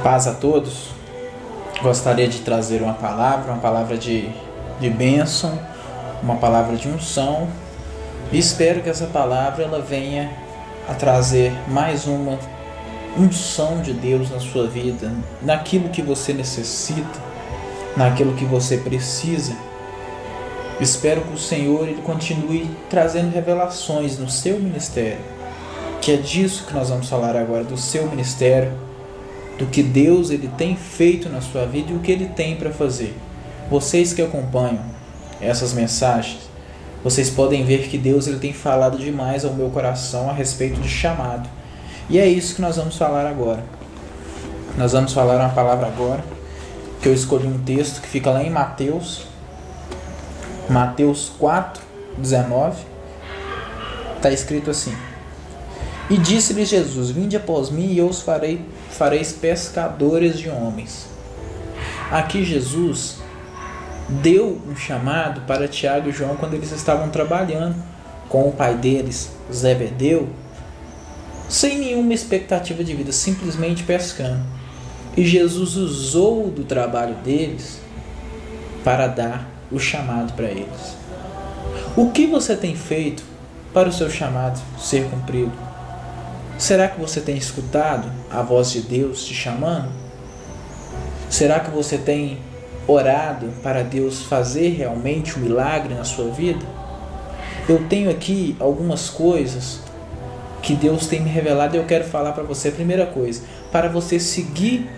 Paz a todos. Gostaria de trazer uma palavra de bênção, uma palavra de unção. E espero que essa palavra ela venha a trazer mais uma unção de Deus na sua vida, naquilo que você necessita, naquilo que você precisa. Espero que o Senhor ele continue trazendo revelações no seu ministério, que é disso que nós vamos falar agora, do seu ministério, do que Deus ele tem feito na sua vida e o que ele tem para fazer. Vocês que acompanham essas mensagens, vocês podem ver que Deus ele tem falado demais ao meu coração a respeito de chamado. E é isso que nós vamos falar agora. Nós vamos falar uma palavra agora, que eu escolhi um texto que fica lá em Mateus 4:19. Está escrito assim: E disse-lhe Jesus: Vinde após mim e eu os fareis pescadores de homens. Aqui Jesus deu um chamado para Tiago e João quando eles estavam trabalhando com o pai deles, Zebedeu, sem nenhuma expectativa de vida, simplesmente pescando. E Jesus usou do trabalho deles para dar o chamado para eles. O que você tem feito para o seu chamado ser cumprido? Será que você tem escutado a voz de Deus te chamando? Será que você tem orado para Deus fazer realmente um milagre na sua vida? Eu tenho aqui algumas coisas que Deus tem me revelado e eu quero falar para você. Primeira coisa, para você seguir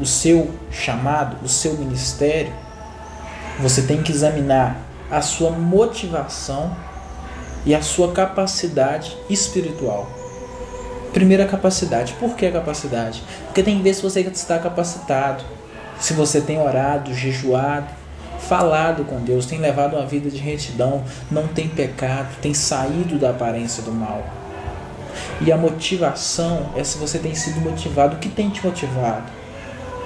o seu chamado, o seu ministério, você tem que examinar a sua motivação e a sua capacidade espiritual. Primeira capacidade. Por que capacidade? Porque tem que ver se você está capacitado, se você tem orado, jejuado, falado com Deus, tem levado uma vida de retidão, não tem pecado, tem saído da aparência do mal. E a motivação é se você tem sido motivado. O que tem te motivado?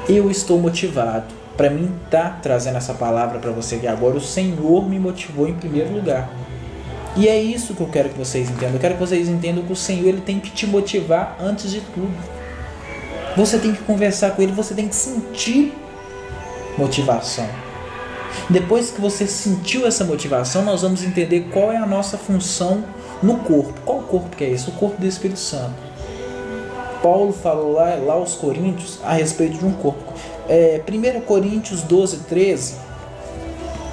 Eu estou motivado. Para mim estar trazendo essa palavra para você aqui agora, o Senhor me motivou em primeiro lugar. E é isso que eu quero que vocês entendam. Eu quero que vocês entendam que o Senhor ele tem que te motivar antes de tudo. Você tem que conversar com Ele, você tem que sentir motivação. Depois que você sentiu essa motivação, nós vamos entender qual é a nossa função no corpo. Qual corpo que é esse? O corpo do Espírito Santo. Paulo falou lá aos Coríntios a respeito de um corpo. 1 Coríntios 12:13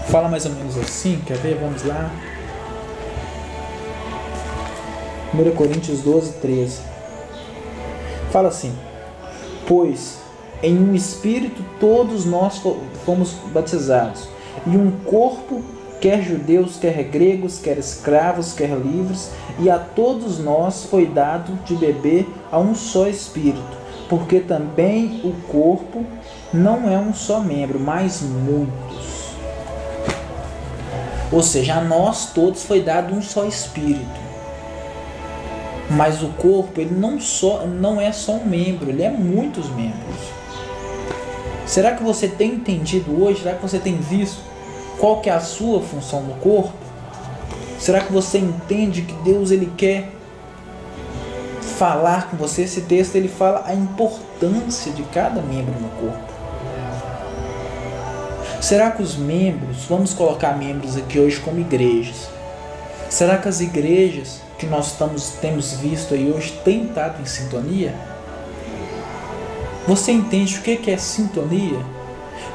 fala mais ou menos assim. Quer ver? Vamos lá. 1 Coríntios 12:13 fala assim: Pois em um Espírito todos nós fomos batizados, e um corpo, quer judeus, quer gregos, quer escravos, quer livres, e a todos nós foi dado de beber a um só Espírito, porque também o corpo não é um só membro, mas muitos. Ou seja, a nós todos foi dado um só Espírito. Mas o corpo ele não é só um membro, ele é muitos membros. Será que você tem entendido hoje? Será que você tem visto qual que é a sua função no corpo? Será que você entende que Deus ele quer falar com você? Esse texto ele fala a importância de cada membro no corpo. Será que os membros, vamos colocar membros aqui hoje como igrejas, será que as igrejas que nós temos visto aí hoje têm estado em sintonia? Você entende o que é sintonia?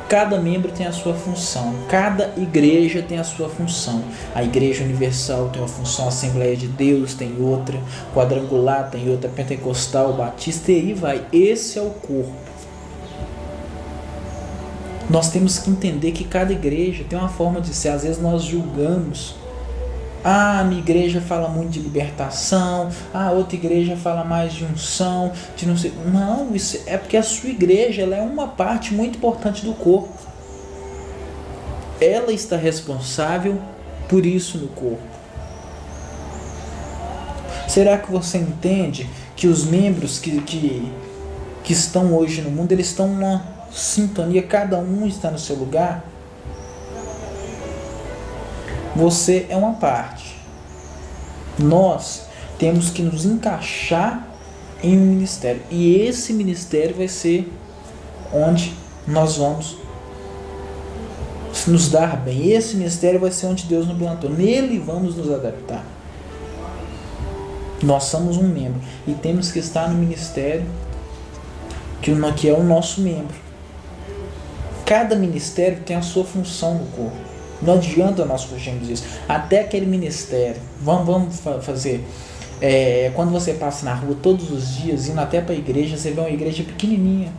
Cada membro tem a sua função, cada igreja tem a sua função. A Igreja Universal tem uma função, a Assembleia de Deus tem outra, Quadrangular tem outra, Pentecostal, Batista, e aí vai. Esse é o corpo. Nós temos que entender que cada igreja tem uma forma de ser. Às vezes nós julgamos. A minha igreja fala muito de libertação, a outra igreja fala mais de unção, de não sei. Não, isso é porque a sua igreja ela é uma parte muito importante do corpo. Ela está responsável por isso no corpo. Será que você entende que os membros que estão hoje no mundo, eles estão numa sintonia, cada um está no seu lugar? Você é uma parte. Nós temos que nos encaixar em um ministério. E esse ministério vai ser onde nós vamos nos dar bem. Esse ministério vai ser onde Deus nos plantou. Nele vamos nos adaptar. Nós somos um membro e temos que estar no ministério que é o nosso membro. Cada ministério tem a sua função no corpo. Não adianta nós fugirmos disso. Até aquele ministério. Vamos fazer. Quando você passa na rua todos os dias, indo até para a igreja, você vê uma igreja pequenininha.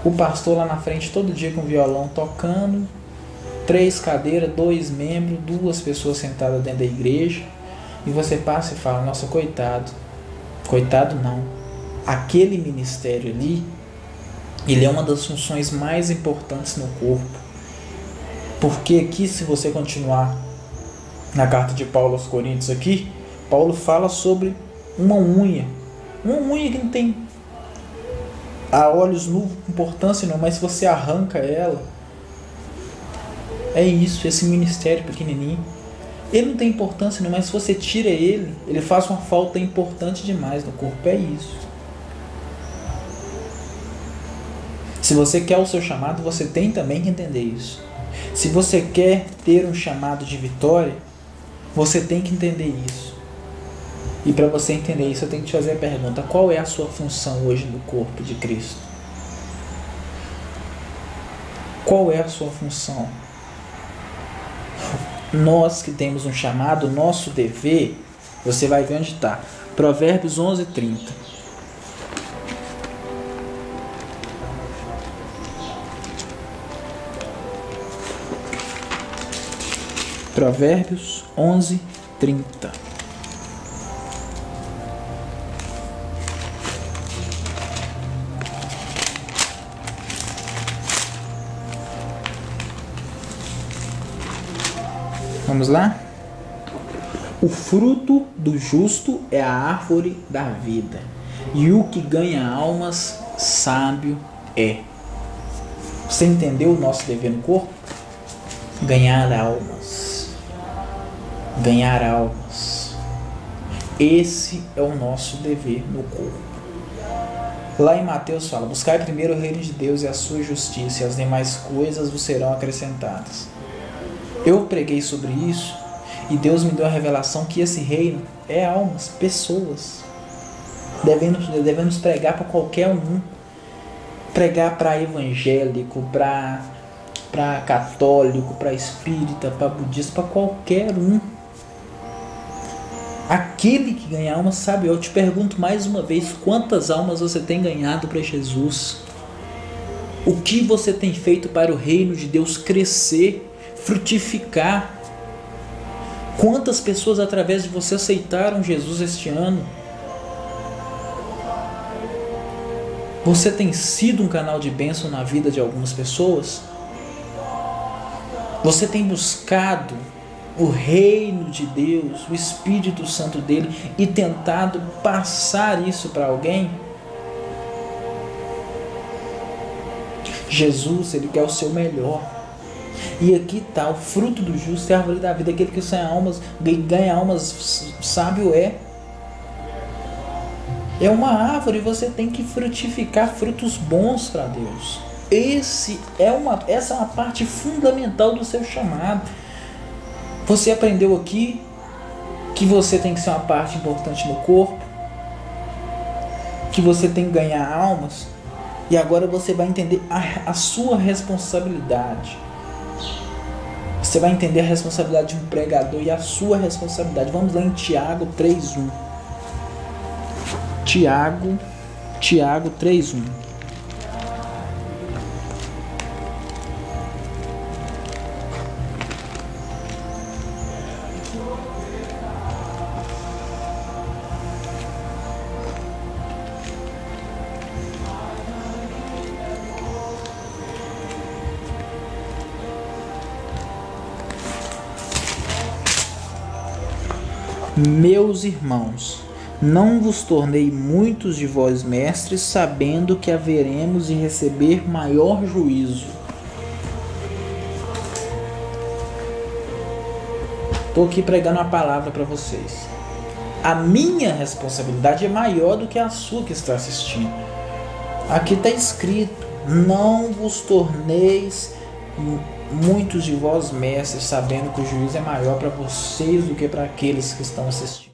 O pastor lá na frente todo dia com violão tocando. 3 cadeiras, 2 membros, 2 pessoas sentadas dentro da igreja. E você passa e fala, nossa, coitado. Coitado não. Aquele ministério ali, ele é uma das funções mais importantes no corpo. Porque aqui, se você continuar na carta de Paulo aos Coríntios aqui, Paulo fala sobre uma unha. Uma unha que não tem a olhos nu importância não, mas se você arranca ela, é isso, esse ministério pequenininho. Ele não tem importância não, mas se você tira ele, ele faz uma falta importante demais no corpo, é isso. Se você quer o seu chamado, você tem também que entender isso. Se você quer ter um chamado de vitória, você tem que entender isso. E para você entender isso, eu tenho que te fazer a pergunta: qual é a sua função hoje no corpo de Cristo? Qual é a sua função? Nós que temos um chamado, nosso dever, você vai ver onde está. Provérbios 11:30. Provérbios 11:30. Vamos lá? O fruto do justo é a árvore da vida, e o que ganha almas, sábio é. Você entendeu o nosso dever no corpo? Ganhar almas. Ganhar almas. Esse é o nosso dever no corpo. Lá em Mateus fala: buscai primeiro o reino de Deus e a sua justiça, e as demais coisas vos serão acrescentadas. Eu preguei sobre isso e Deus me deu a revelação que esse reino é almas, pessoas. Devemos pregar para qualquer um. Pregar para evangélico, para católico, para espírita, para budista, para qualquer um. Aquele que ganha almas sabe. Eu te pergunto mais uma vez: quantas almas você tem ganhado para Jesus? O que você tem feito para o reino de Deus crescer, frutificar? Quantas pessoas através de você aceitaram Jesus este ano? Você tem sido um canal de bênção na vida de algumas pessoas? Você tem buscado o reino de Deus, o Espírito Santo dele, e tentado passar isso para alguém? Jesus, ele quer o seu melhor. E aqui está: o fruto do justo é a árvore da vida. Aquele que ganha almas, sábio é. É uma árvore, você tem que frutificar frutos bons para Deus. Essa é uma parte fundamental do seu chamado. Você aprendeu aqui que você tem que ser uma parte importante no corpo, que você tem que ganhar almas, e agora você vai entender a sua responsabilidade. Você vai entender a responsabilidade de um pregador e a sua responsabilidade. Vamos lá em Tiago 3:1. Tiago 3:1. Meus irmãos, não vos tornei muitos de vós mestres, sabendo que haveremos de receber maior juízo. Estou aqui pregando uma palavra para vocês. A minha responsabilidade é maior do que a sua que está assistindo. Aqui está escrito: Não vos torneis muitos de vós mestres, sabendo que o juízo é maior para vocês do que para aqueles que estão assistindo.